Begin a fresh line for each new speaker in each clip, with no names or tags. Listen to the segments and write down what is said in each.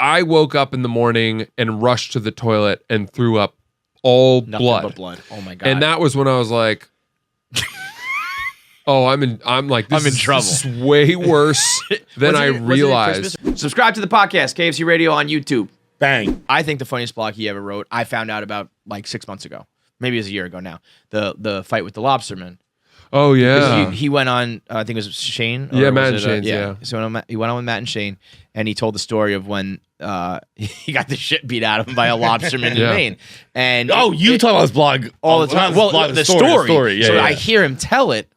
I woke up in the morning and rushed to the toilet and threw up all
Nothing
blood.
but blood. Oh my God.
And that was when I was like, oh, I'm in trouble.
This
is way worse than I realized.
Subscribe to the podcast, KFC Radio on YouTube.
Bang.
I think the funniest blog he ever wrote, I found out about like 6 months ago. Maybe it was a year ago now. The fight with the Lobsterman.
Oh, yeah.
He went on, I think it was Shane.
Yeah, Matt and Shane. Yeah.
So he went on with Matt and Shane, and he told the story of when he got the shit beat out of him by a lobsterman in Maine. And
you talk about this blog
all the time.
Well,
the story.
Yeah,
so
yeah.
I hear him tell it,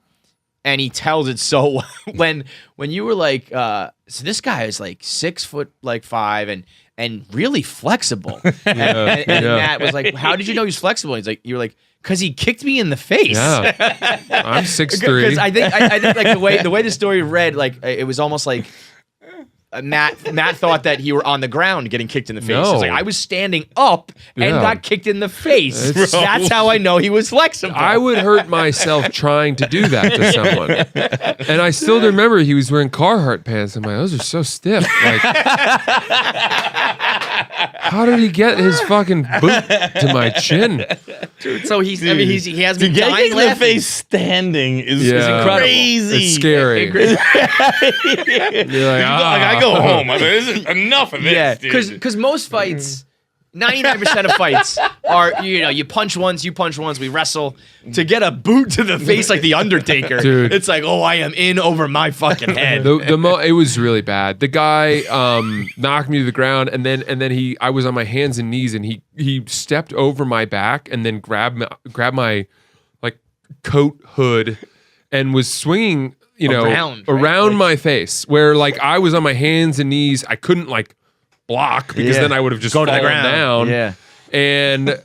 and he tells it so when you were like, so this guy is like 6'5" and really flexible. And Matt was like, how did you know he's flexible? He's like, you were like, because he kicked me in the face.
Yeah. I'm 6'3".
Because I think like the way the story read, like it was almost like Matt thought that you were on the ground getting kicked in the face.
No.
It was like I was standing up and got kicked in the face. That's how I know he was flexible.
I would hurt myself trying to do that to someone. And I still remember he was wearing Carhartt pants. I'm like, those are so stiff. Like, how did he get his fucking boot to my chin?
Dude, so he has me
Getting
dying
in
laughing.
the face standing is
incredible.
crazy.
It's scary. You're like,
I go home. I mean, this is enough of this.
Yeah, because most fights, 99% of fights are, you punch once, we wrestle. To get a boot to the face like the Undertaker,
dude,
it's like, I am in over my fucking head.
It was really bad. The guy knocked me to the ground, and then I was on my hands and knees, and he stepped over my back and then grabbed my like coat hood and was swinging around my face, where like I was on my hands and knees. I couldn't like block because then I would have just fallen down.
Yeah.
And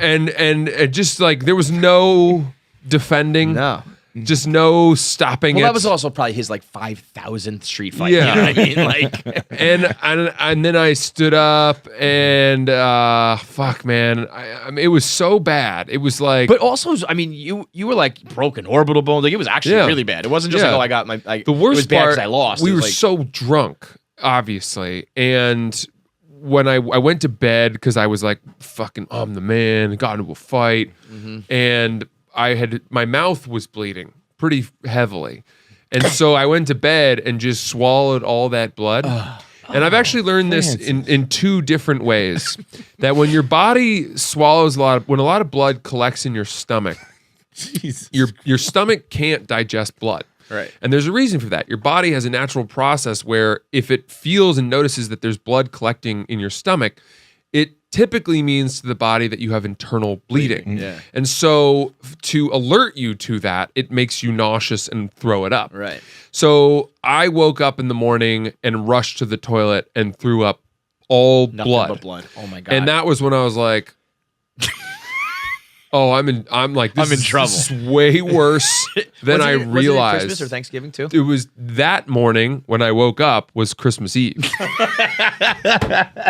it just like there was no defending.
No.
Just no stopping it.
That was also probably his like 5,000th street fight.
Yeah.
You know what I mean? Like,
and then I stood up and fuck, man, I mean, it was so bad. It was like,
but also, I mean, you were like broken orbital bone. Like it was actually really bad. It wasn't just like, I got my. The
worst
it was bad
part,
because I lost.
We were
like,
so drunk, obviously, and when I went to bed because I was like, fucking, I'm the man. Got into a fight, and my mouth was bleeding pretty heavily. And so I went to bed and just swallowed all that blood. And I've actually learned this in two different ways. That when your body swallows when a lot of blood collects in your stomach, your stomach can't digest blood.
Right.
And there's a reason for that. Your body has a natural process where if it feels and notices that there's blood collecting in your stomach, it typically means to the body that you have internal bleeding.
Yeah.
And so to alert you to that, it makes you nauseous and throw it up.
Right.
So I woke up in the morning and rushed to the toilet and threw up all
Nothing but blood. Oh my God.
And that was when I was like, oh, I'm in trouble. This is way worse than I realized.
Was it Christmas or Thanksgiving too?
It was that morning when I woke up was Christmas Eve.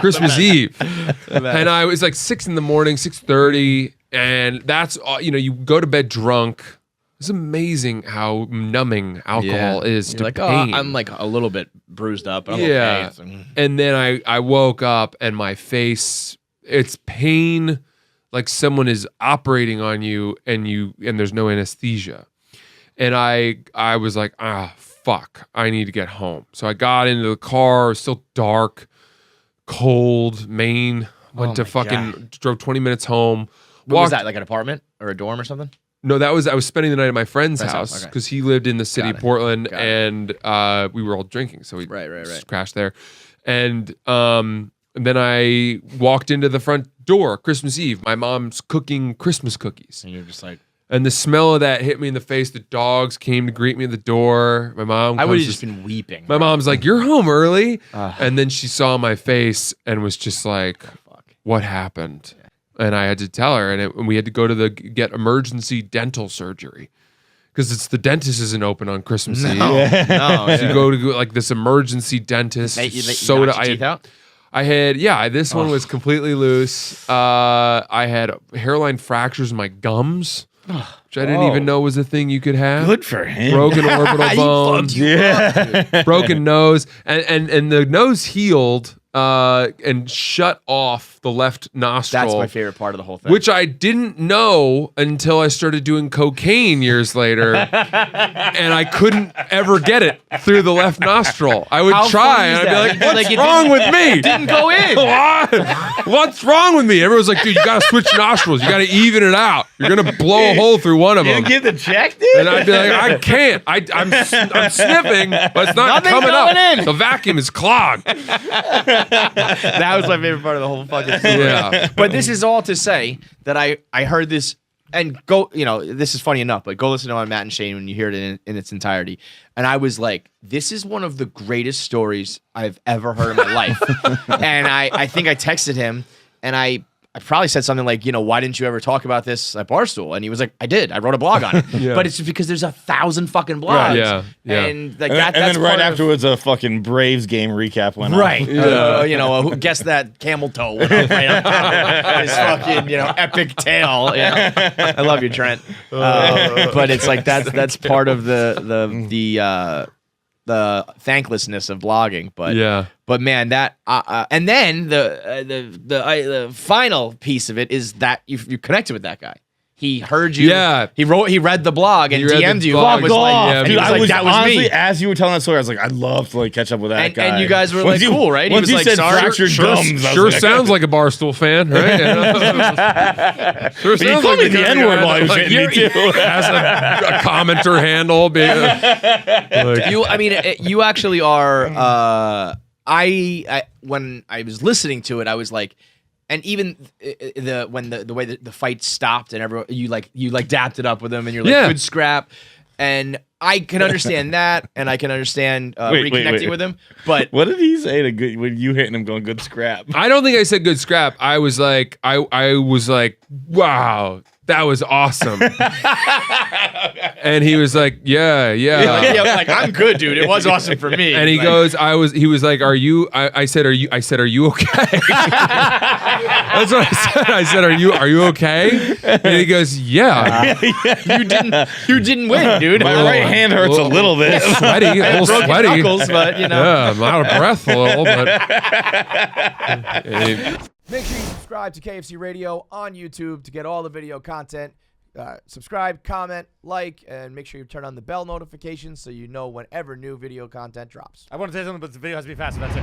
Christmas Eve. And I was like 6 a.m, 6:30, and that's you go to bed drunk. It's amazing how numbing alcohol is to
like,
pain.
I'm like a little bit bruised up, but I'm okay.
And then I woke up and my face, it's pain. Like someone is operating on you and there's no anesthesia. And I was like, fuck, I need to get home. So I got into the car, it was still dark, cold, Maine, drove 20 minutes home.
What was that, like an apartment or a dorm or something?
No, I was spending the night at my friend's house because he lived in the city of Portland and we were all drinking. So we just crashed there. And then I walked into the front door, Christmas Eve. My mom's cooking Christmas cookies.
And you're just like...
And the smell of that hit me in the face. The dogs came to greet me at the door. My mom...
I would have just been weeping.
My mom's like, you're home early? And then she saw my face and was just like, what happened? Yeah. And I had to tell her. And we had to go to get emergency dental surgery. Because the dentist isn't open on Christmas Eve.
No.
So you go to like this emergency dentist.
You knocked your teeth out?
I had, this one was completely loose. I had hairline fractures in my gums, which I didn't even know was a thing you could have.
Good for him.
Broken orbital bone.
Yeah.
Broken nose. And the nose healed and shut off the left nostril.
That's my favorite part of the whole thing.
Which I didn't know until I started doing cocaine years later, and I couldn't ever get it through the left nostril. I would try, and I'd be like, "What's wrong with me?"
Didn't go in.
What's wrong with me? Everyone's like, "Dude, you gotta switch nostrils. You gotta even it out. You're gonna blow a hole through one of them."
You give the check, dude?
And I'd be like, "I can't. I'm sniffing, but it's not
Nothing's
coming up.
going in."
The vacuum is clogged."
That was my favorite part of the whole fucking story.
Yeah.
But this is all to say that I heard this, and this is funny enough, but go listen to on Matt and Shane when you hear it in its entirety. And I was like, this is one of the greatest stories I've ever heard in my life. And I think I texted him, and I probably said something like, why didn't you ever talk about this at Barstool? And he was like, I did. I wrote a blog on it.
Yeah.
But it's just because there's 1,000 fucking blogs.
Right, yeah.
And like
And
that's
then right
part of-
afterwards, a fucking Braves game recap went on.
Right. Who guessed that camel toe went up right on top of his fucking, epic tale. I love you, Trent. But it's like that's part of the thanklessness of blogging. But
Yeah.
But man, that and then the final piece of it is that you connected with that guy. He heard you.
Yeah.
He read the blog and
He read the
DM'd you.
blog.
And was like,
Yeah,
and he
Dude,
was
I
like,
was
that was
honestly,
me.
as you were telling that story, I was like, I'd love to catch up with that guy.
And you guys were
Once
like, cool, right? He
Once
was
you
like,
said
sorry.
fractured gums, I was
Sure
like,
sounds like a Barstool fan, right? Sure
But you
sounds
called me
like
the N-word while you was hitting me, too.
Has a commenter handle.
You actually are. When I was listening to it, I was like, and even the way that the fight stopped and everyone you dapped it up with him and you're like,
Yeah.
good scrap, and I can understand that, and I can understand reconnecting with him. But
What did he say to good when you hitting him going good scrap?
I don't think I said good scrap. I was like, wow, that was awesome. And he was like, yeah.
like I'm good, dude. It was awesome for me.
And he goes, he was like, are you? I said, are you okay? That's what I said. I said, are you okay? And he goes, yeah.
You didn't win, dude.
My right hand hurts a little bit.
Sweaty, a little
Broken
sweaty.
knuckles, but
Yeah, I'm out of breath a little, but.
Make sure you subscribe to KFC Radio on YouTube to get all the video content. Subscribe, comment, like, and make sure you turn on the bell notifications so you know whenever new video content drops.
I want to say something, but the video has to be faster. That's it.